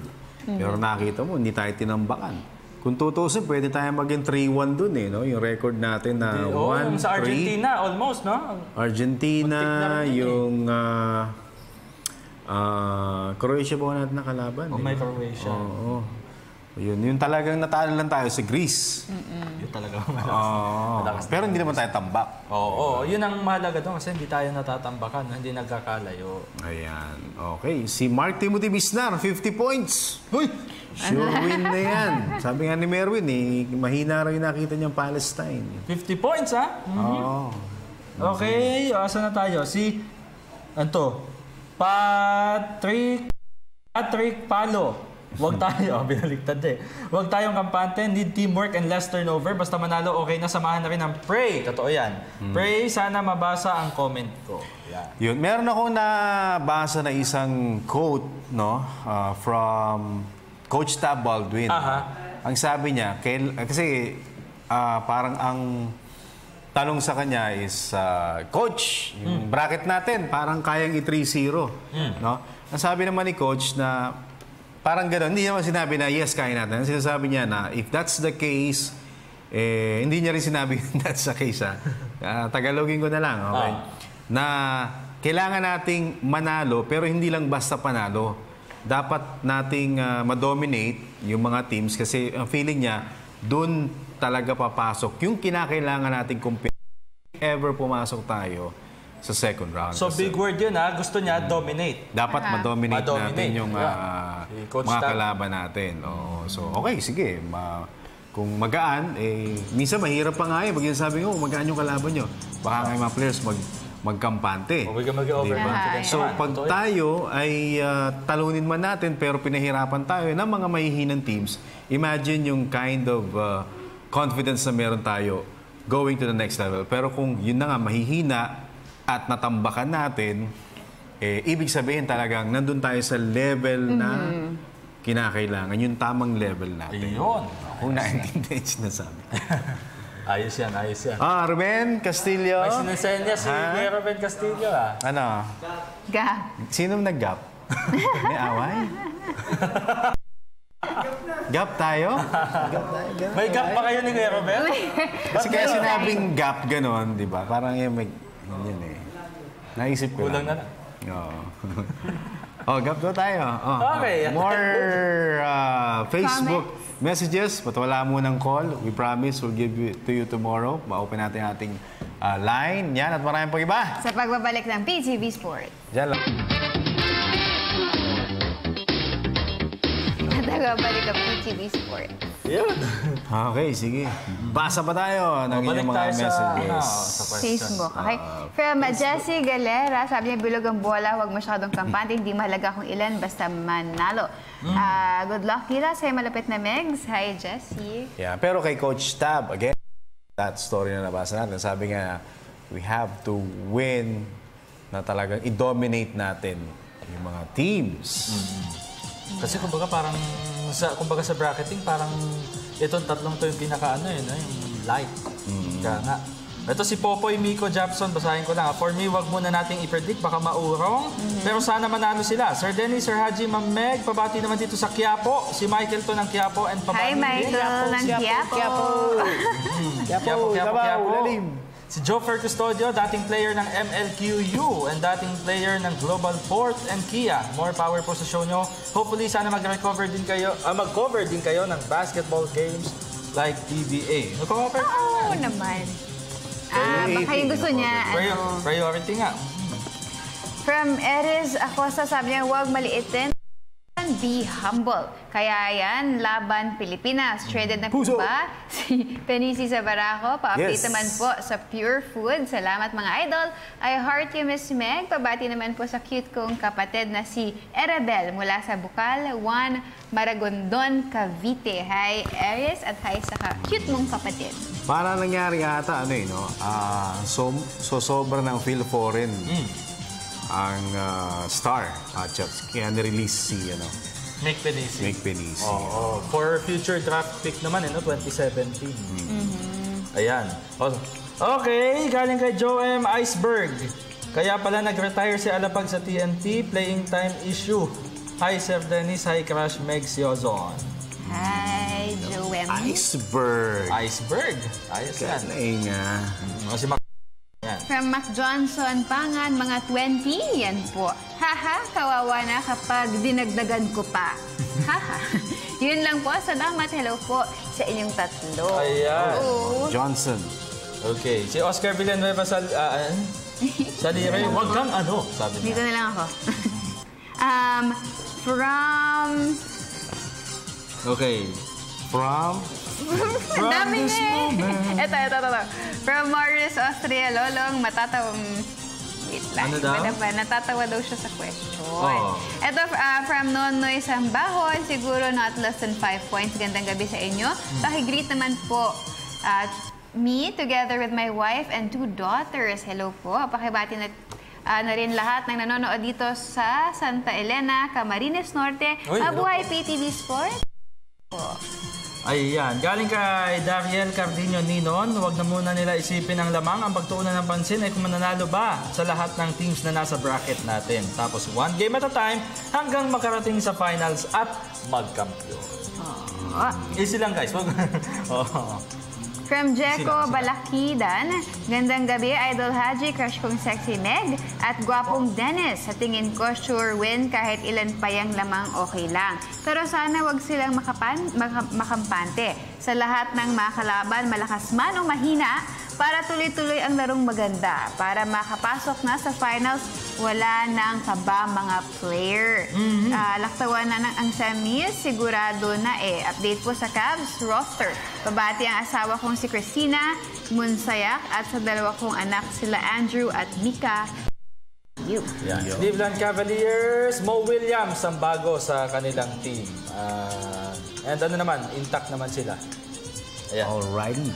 Speaker 15: Pero nakita mo, hindi tayo tinambakan. Kung tutusin, pwede tayo maging 3-1 dun no? Yung record natin na 1-3.
Speaker 1: Sa Argentina, almost, no?
Speaker 15: Argentina, yung Croatia ba natin nakalaban?
Speaker 1: May Croatia.
Speaker 15: Oo. Yun talagang natalo lang tayo sa Greece.
Speaker 1: Yun talaga
Speaker 15: malakas. Pero hindi naman tayo tambak.
Speaker 1: Oo, yun ang mahalaga doon kasi hindi tayo natatambakan, hindi nagkakalayo.
Speaker 15: Ayan. Okay. Si Mark Timothy Bisnar, 50 points. Uy! Sure win na yan. Sabi nga ni Merwin, mahina rin nakita niyang Palestine.
Speaker 1: 50 points, ha?
Speaker 15: Oo.
Speaker 1: Okay, asa na tayo? Si, Patrick Palo. Huwag tayo, binaliktad Huwag tayong kampante, need teamwork and less turnover. Basta manalo, okay na, samahan na rin ng pray. Totoo yan. Pray, sana mabasa ang comment ko.
Speaker 15: Yun, meron akong nabasa na isang quote, no? From Coach Tab Baldwin. Ang sabi niya, kasi parang ang tanong sa kanya is, Coach, yung bracket natin, parang kayang i-3-0. No? Ang sabi naman ni Coach na, parang gano'n, hindi naman sinabi na yes, kaya natin. Ang sinasabi niya na if that's the case, hindi niya rin sinabi that's the case. Tagalogin ko na lang, okay? Na kailangan nating manalo, pero hindi lang basta panalo. Dapat nating ma-dominate yung mga teams kasi ang feeling niya, doon talaga papasok yung kinakailangan nating compete. Ever pumasok tayo sa second round.
Speaker 1: So big word yun gusto niya dominate.
Speaker 15: Dapat ma-dominate natin yung mga kalaban natin. So okay, sige. Kung magaan, minsan mahirap pa nga pag sabi ko, magaan yung kalaban nyo. Baka nga yung mga players magkampante.
Speaker 1: Mag-overconfident.
Speaker 15: So pag tayo ay talunin man natin pero pinahirapan tayo ng mga mahihinang teams, imagine yung kind of confidence na meron tayo going to the next level. Pero kung yun na nga, mahihina, at natambakan natin, ibig sabihin talagang nandun tayo sa level na kinakailangan. Yung tamang level natin.
Speaker 1: Yun.
Speaker 15: Kung naintindihan sinasabi.
Speaker 1: Ayos yan.
Speaker 15: Ruben Castillo.
Speaker 1: May sinasenya si Ruben Castillo,
Speaker 15: Ano?
Speaker 3: Gap.
Speaker 15: Sinong nag-gap? May away? Gap tayo?
Speaker 1: May gap pa kayo ni Ruben?
Speaker 15: Kasi kaya sinabing gap ganon, di ba? Parang may... Yan naisip ko
Speaker 1: kulang na lang.
Speaker 15: Gap daw tayo.
Speaker 1: Okay.
Speaker 15: More Facebook messages, but wala munang call. We promise we'll give it to you tomorrow. Ma-open natin ating line. Yan, at maraming pang iba.
Speaker 3: Sa pagbabalik ng PTV Sport.
Speaker 15: Diyan lang.
Speaker 3: At nagbabalik ang PTV Sport.
Speaker 1: Yun.
Speaker 15: Okay, sige. Basa pa tayo ng inyong mga messages.
Speaker 3: Sa Facebook. Okay. From Jessie Galera, sabi niya, bilog ang bola, huwag masyadong kampante, hindi mahalaga kung ilan, basta manalo. Good luck, Kira, sa'yo malapit na Megs. Hi, Jessie.
Speaker 15: Yeah, pero kay Coach Tab, again, that story na nabasa natin, sabi nga, we have to win na talagang i-dominate natin yung mga teams.
Speaker 1: Kasi kumbaga parang sa bracketing parang itong tatlong to yung pinaka-ano yun, yung light. Kaya nga. Ito si Popoy Miko Japson, basahin ko lang. For me, wag muna nating i-predict, baka maurong. Pero sana manalo sila. Sir Dennis, Sir Haji, Ma'am Meg, pabati naman dito sa Quiapo. Si Michael to ng Quiapo and pabati
Speaker 3: Hi, Michael ng Quiapo.
Speaker 15: Quiapo, lalim.
Speaker 1: Si Jofer Custodio, dating player ng MLQU and dating player ng Global Port and Kia. More power po sa show nyo. Hopefully, sana mag-cover din kayo ng basketball games like PBA. Nag-cover?
Speaker 3: Oo naman. Baka yung gusto niya,
Speaker 1: priority nga.
Speaker 3: From Eris Acosta, sabi niya, huwag maliitin. Be humble. Kaya yan, laban Pilipinas. Traded na po ba si Penisi sa Barako? Pa-update naman po sa Pure Food. Salamat mga idol. I heart you, Miss Meg. Pabati naman po sa cute kong kapatid na si Erabel mula sa Bukal, Juan Maragondon, Cavite. Hi, Eris, at hi sa cute mong kapatid.
Speaker 15: Para nangyari ata, sobra ng feel foreign. Ang star matchups. Kaya nirelease si
Speaker 1: Mick Penisi. For future draft pick naman, 2017. Ayan. Okay, galing kay Joe M. Iceberg. Kaya pala nag-retire si Alapag sa TNT. Playing time issue. Hi, Sir Dennis. Hi, Crush Meg Siozon.
Speaker 3: Hi, Joe M.
Speaker 15: Iceberg.
Speaker 1: Ayos yan. Si
Speaker 3: From Mac Johnson, Pangan, mga 20, yan po. Haha, kawawa na kapag dinagdagan ko pa. Haha. Yun lang po. Salamat. Hello po sa inyong tatlo.
Speaker 1: Ayan.
Speaker 15: Johnson.
Speaker 1: Okay. Si Oscar Villanueva Salire, wag kang sabi niya.
Speaker 3: Dito na lang ako. From dami
Speaker 1: this
Speaker 3: moment. Ito. From Morris Austria, Lolong, matatawang... Wait lang. Natatawa daw siya sa question. Ito, from Nonoy Sambahon, siguro not less than 5 points. Gandang gabi sa inyo. Paki-greet naman po me together with my wife and 2 daughters. Hello po. Pakibati na rin lahat ng nanonood dito sa Santa Elena, Camarines Norte. Mabuhay PTV Sports.
Speaker 1: Ayan. Galing kay Dariel Cardino Ninon, huwag na muna nila isipin ang lamang. Ang pagtuunan ng pansin ay kung mananalo ba sa lahat ng teams na nasa bracket natin. Tapos 1 game at a time hanggang makarating sa finals at magkampiyon. Easy lang guys.
Speaker 3: From Jeko Balakidan, gandang gabi, Idol Haji, crush kong sexy Meg, at gwapong Dennis. Sa tingin ko, sure win kahit ilan pa yung lamang okay lang. Pero sana wag silang makampante. Sa lahat ng mga kalaban, malakas man o mahina, para tuloy-tuloy ang larong maganda. Para makapasok na sa finals, wala nang kaba mga player. Laktawan na ang semis, sigurado na Update po sa Cavs roster. Pabati ang asawa kong si Christina Munsayak at sa 2 kong anak sila Andrew at Mika.
Speaker 1: Cleveland Cavaliers, Mo Williams ang bago sa kanilang team. And intact naman sila. Ayan.
Speaker 15: Alrighty.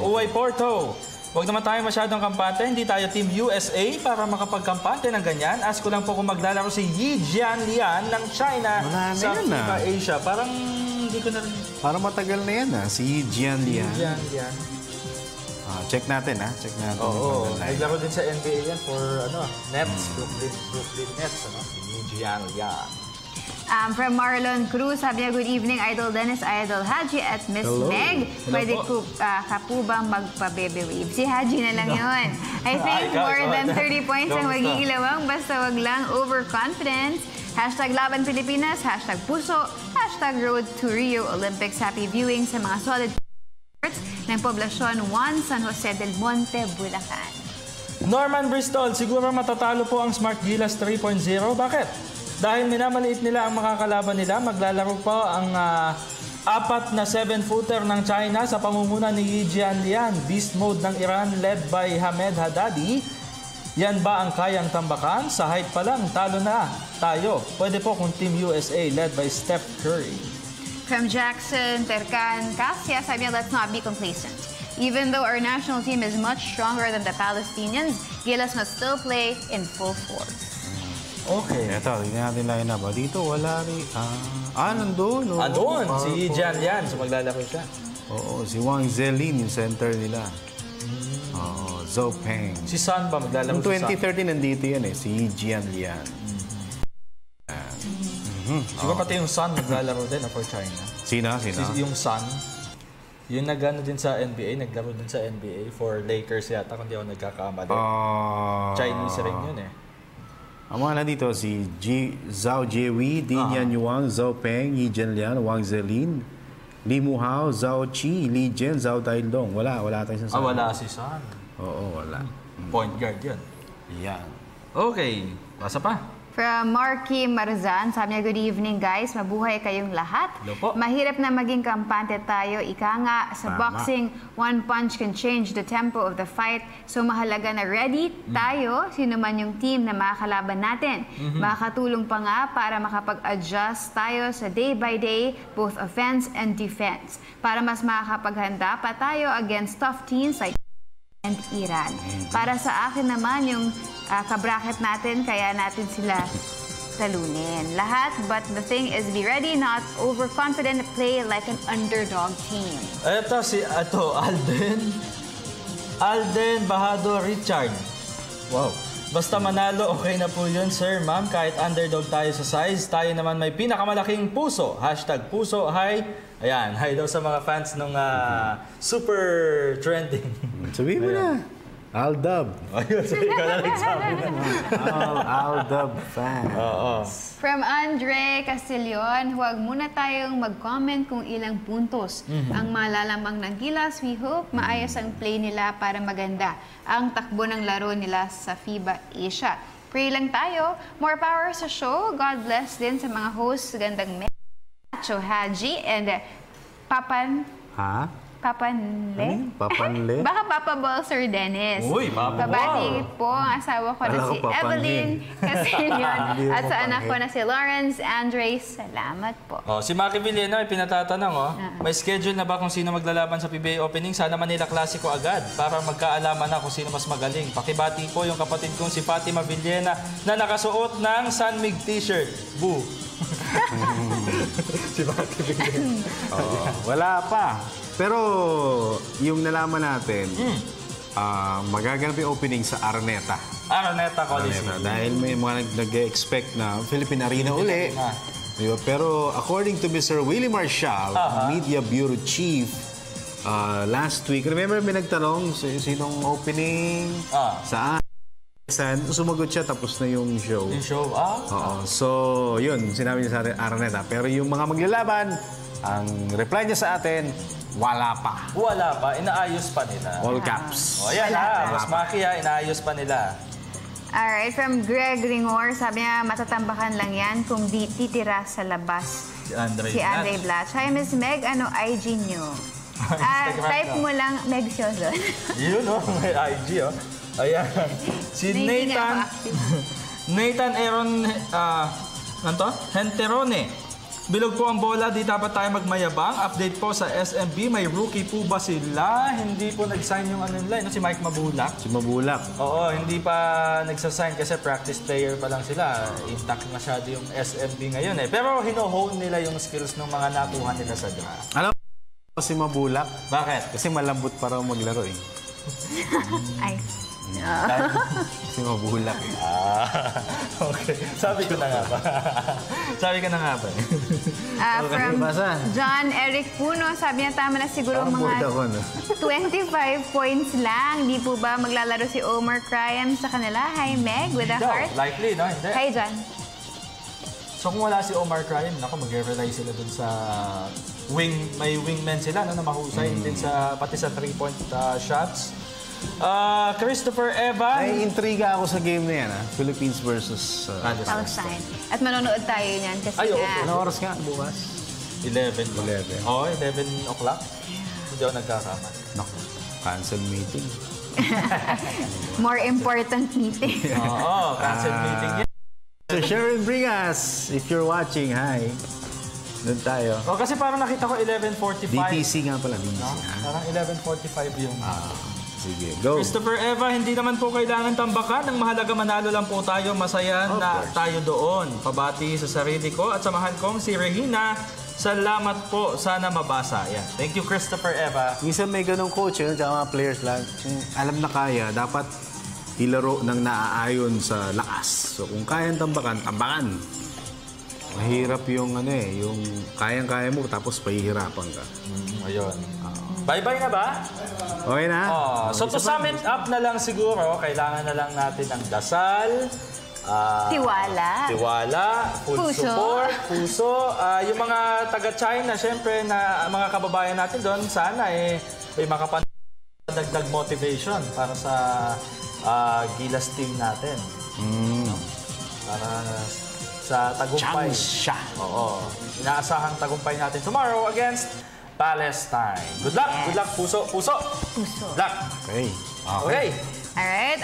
Speaker 1: Uway Porto. Huwag naman tayo masyadong kampante. Hindi tayo Team USA para makapagkampante ng ganyan. Ask ko lang po kung maglalaro si Yi Jianlian ng China sa FIBA Asia. Parang hindi ko na rin...
Speaker 15: Parang matagal na yan si Yi Jianlian. Check natin Check natin.
Speaker 1: Naglaro din sa NBA yan for Nets. Brooklyn Nets. Si Yi Jianlian.
Speaker 3: From Marlon Cruz, sabi niya, good evening, Idol Dennis, Idol Haji, at Miss Meg. Pwede ka po bang magpa-baby wave? Si Haji na lang yun. I think more than 30 points ang magigilawang, basta wag lang overconfidence. #Laban Pilipinas, #Puso, #Road to Rio Olympics. Happy viewing sa mga solid sports ng Poblasyon 1, San Jose del Monte, Bulacan.
Speaker 1: Norman Bristol, siguro matatalo po ang Smart Gilas 3.0. Bakit? Dahil minamaliit nila ang makakalaban nila, maglalaro pa Apat na 7-footer ng China sa pamumuno ni Yi Jianlian. Beast mode ng Iran led by Hamed Haddadi. Yan ba ang kayang tambakan? Sa height pa lang, talo na tayo. Pwede po kung Team USA led by Steph Curry.
Speaker 3: From Jackson Terkan Cassia, sabi niya, let's not be complacent. Even though our national team is much stronger than the Palestinians, Gilas must still play in full force.
Speaker 15: Okay. Ito, tingnan natin line up. Dito, wala rin. Nandun.
Speaker 1: Andun, si Jianlian. So maglalaro siya.
Speaker 15: Oo, si Wang Zelin, yung center nila. Oo, Zhou Peng.
Speaker 1: Si Sun ba maglalaro?
Speaker 15: Noong 2013, nandito yan si Jianlian.
Speaker 1: Siguro pati yung Sun maglalaro din for China.
Speaker 15: Sino?
Speaker 1: Yung Sun. Yung nag-ano din sa NBA, naglaro din sa NBA for Lakers yata, kung di ako nagkakamali. Chinese rin yun eh.
Speaker 15: Ang mga nandito, si Zhao Jiewi, Din Yanyuang, Zhou Peng, Yi Jianlian, Wang Zelin, Li Muhao, Zhao Qi, Li Jian, Zhao Taidong. Wala tayo sa Sun.
Speaker 1: Wala si Sun.
Speaker 15: Oo, wala.
Speaker 1: Point guard yun.
Speaker 15: Yan.
Speaker 1: Okay, basa pa.
Speaker 3: From Marky Marzan, sabi niya, good evening guys, mabuhay kayong lahat. Mahirap na maging kampante tayo, ika nga, sa boxing, one punch can change the tempo of the fight. So mahalaga na ready tayo, sino man yung team na makakalaban natin. Makakatulong pa nga para makapag-adjust tayo sa day by day, both offense and defense. Para mas makakapaghanda pa tayo against tough teams like and Iran. Para sa akin naman yung kabracket natin, kaya natin sila talunin. Lahat, but the thing is be ready, not overconfident, play like an underdog team.
Speaker 1: Ito si Alden Bahado Richard. Wow. Basta manalo, okay na po yun, sir, ma'am. Kahit underdog tayo sa size, tayo naman may pinakamalaking puso. #puso, hi. Ayan, hi daw sa mga fans nung super trending.
Speaker 15: Sabihin mo na. Aldab.
Speaker 1: Ayun, so ikaw na nagsabi na.
Speaker 15: Aldab fan.
Speaker 3: From Andre Castillon, huwag muna tayong mag-comment kung ilang puntos ang malalamang ng Gilas. We hope maayos ang play nila para maganda ang takbo ng laro nila sa FIBA Asia. Pray lang tayo. More power sa show. God bless din sa mga hosts. Gandang Macho Haji and Papanle?
Speaker 15: Papanle?
Speaker 3: Baka Papa Ball, Sir Dennis.
Speaker 1: Uy, Papa Ball.
Speaker 3: Babati po ang asawa ko na si Evelyn Casillion at sa anak ko na si Lawrence Andre. Salamat po.
Speaker 1: Si Maki Villena may pinatatanong. May schedule na ba kung sino maglalaban sa PBA opening? Sana Manila Clasico agad para magkaalaman na kung sino mas magaling. Pakibati po yung kapatid kong si Fatima Villena na nakasuot ng Sunmig t-shirt. Boo! Si Maki Villena.
Speaker 15: Wala pa. Pero yung nalaman natin, magaganap yung opening sa Araneta.
Speaker 1: Araneta Coliseum.
Speaker 15: Dahil may mga nag-expect na Philippine Arena uli. Diba? Pero according to Mr. Willie Marshall, Media Bureau Chief, last week, remember may nagtanong sinong opening? Saan? Sumagot siya, tapos na yung show.
Speaker 1: Yung show?
Speaker 15: Oo. So, yun, sinabi niya sa Araneta. Pero yung mga maglalaban, ang reply niya sa atin, wala pa.
Speaker 1: Wala pa. Inaayos pa nila.
Speaker 15: All caps.
Speaker 1: O yan Mas Maki inaayos pa nila.
Speaker 3: Alright, from Greg Ringor, sabi niya, matatambakan lang yan kung di titira sa labas.
Speaker 1: Si Andre
Speaker 3: Blatch. Hi, Miss Meg, ano IG nyo? Type mo lang Meg Siozon.
Speaker 1: Yun may IG Ayan. Si Nathan Aaron Henterone. Bilog po ang bola, di dapat tayo magmayabang. Update po sa SMB, may rookie po ba sila? Hindi po nag-sign yung nila, si Mike Mabulak.
Speaker 15: Si Mabulak.
Speaker 1: Oo, hindi pa nagsasign kasi practice player pa lang sila. Intact masyado yung SMB ngayon Pero hino-hone nila yung skills ng mga nakuha nila sa draft.
Speaker 15: Alam mo si Mabulak?
Speaker 1: Bakit?
Speaker 15: Kasi malambot para maglaro
Speaker 3: Ay.
Speaker 15: Si Mabulak
Speaker 3: Okay.
Speaker 1: Sabi ko na nga ba?
Speaker 3: From John Eric Puno, sabi niya tama na siguro mga 25 points lang. Di po ba maglalaro si Omar Cryan sa kanila? Hi Meg, with a heart.
Speaker 1: Likely, no? Hindi.
Speaker 3: Hi John.
Speaker 1: So kung wala si Omar Cryan, mag-rely sila dun sa may wingmen sila na mahusay din pati sa 3-point shots. Christopher Evan.
Speaker 15: May intriga ako sa game na yan, Philippines versus
Speaker 3: Palestine. At manonood tayo niyan kasi
Speaker 15: Ano oras nga bukas?
Speaker 1: 11 ba?
Speaker 15: 11.
Speaker 1: Oo, 11 o'clock. Hindi ako nagkakama.
Speaker 15: Naku, cancel meeting.
Speaker 3: More important meeting.
Speaker 1: Oo, cancel meeting yan.
Speaker 15: So Sharon Bringas, if you're watching, hi. Doon tayo.
Speaker 1: O, kasi parang nakita ko 11:45.
Speaker 15: DTC nga pala. DTC.
Speaker 1: No? Parang 11:45 yung...
Speaker 15: Sige, go.
Speaker 1: Christopher Eva, hindi naman po kailangan tambakan. Ang mahalaga manalo lang po tayo. Masaya na tayo doon. Pabati sa sarili ko at samahan kong si Regina. Salamat po. Sana mabasa. Yan. Thank you, Christopher Eva.
Speaker 15: Minsan may ganong coach, yun, tsaka mga players lang. Kung alam na kaya, dapat ilaro ng naaayon sa lakas. So kung kayang tambakan, tambakan. Mahirap yung yung kayang-kaya mo tapos pahihirapan ka.
Speaker 1: Ayun. Bye-bye na ba?
Speaker 15: Okay na?
Speaker 1: So to sum it up na lang siguro, kailangan na lang natin ng dasal, tiwala, full
Speaker 3: Puso.
Speaker 1: support, puso. Yung mga taga-China, syempre, na mga kababayan natin doon, sana may makapadagdag motivation para sa Gilas team natin. Para sa tagumpay.
Speaker 15: Chance siya.
Speaker 1: Oo. Inaasahang tagumpay natin tomorrow against Palestine. Good luck!
Speaker 3: Yes.
Speaker 1: Good luck, puso! Puso!
Speaker 3: Puso.
Speaker 1: Good luck!
Speaker 15: Okay.
Speaker 1: Okay.
Speaker 3: Alright,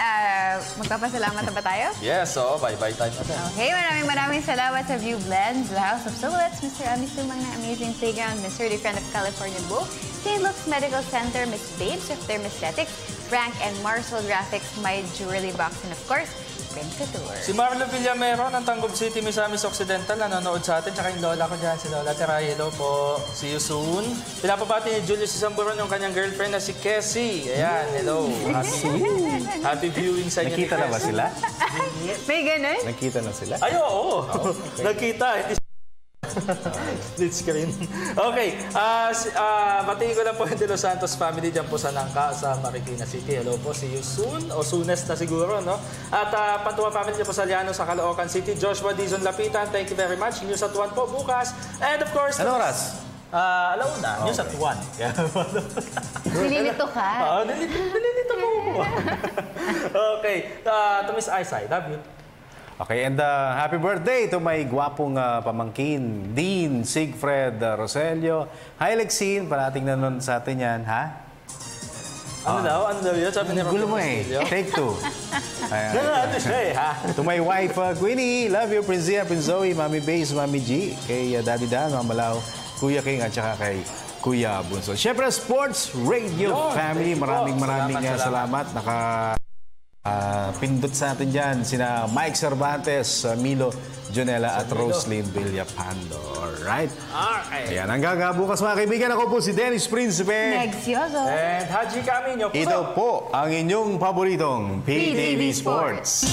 Speaker 3: magpapasalamat na ba tayo?
Speaker 1: Yes, bye-bye time natin.
Speaker 3: Okay, maraming salamat sa View Blends, the House of Silhouettes, Mr. Ami Sumang na Amazing Playground, Mr. Friend of California Bull, St. Luke's Medical Center, Miss Babes of Thermosthetics, Frank and Marcel Graphics, My Jewelry Box, and of course, Prince Couture.
Speaker 1: Si Marlo Villamero ng Tanggob City, Misamis Occidental, nanonood sa atin. Tsaka yung lola ko dyan, si Lola Teray. Hello po. See you soon. Pinapabati ni Julius Isamburon yung kanyang girlfriend na si Kessie. Ayan, hello. Happy viewing sa inyo.
Speaker 15: Nakita na ba sila?
Speaker 3: May ganun?
Speaker 15: Nakita na sila?
Speaker 1: Ay, oo. Nakita. Split screen. Okay. Batiin ko lang po yung De Los Santos family dyan po sa Nangka, sa Marikina City. Hello po. See you soon. O soonest na siguro, no? At Pantua family dyan po sa Liano, sa Caloocan City. Joshua Dizon Lapitan, thank you very much. News at 1 po bukas. And of course...
Speaker 15: Ano oras?
Speaker 1: Alauna. News at 1.
Speaker 3: Nililito ka.
Speaker 1: Oo, nililito mo. Okay. To Miss Aisay, love you.
Speaker 15: Okay, and happy birthday to my gwapong pamangkin, Dean Sigfred Roselio. Hi, Lexine. Parating na nun sa atin yan, ha?
Speaker 1: Ano daw yun? Sabi ni
Speaker 15: Gulo mo Take 2.
Speaker 1: Ano siya ha?
Speaker 15: To my wife, Queenie. Love you, Princea, Prince Zoe, Mami Bays, Mami G. Kay Daddy Dan, Mama Lao, Kuya King, at saka kay Kuya Bunso. Siyempre, Sports Radio Family. Maraming salamat. Pindot sa atin dyan, sina Mike Cervantes, Milo Jonella at Roslyn Villapando. Alright? Ayan, hanggang bukas mga kaibigan. Ako po si Dennis Principe.
Speaker 3: Negsioso.
Speaker 1: And Haji Camino.
Speaker 15: Ito po ang inyong paboritong PTV Sports.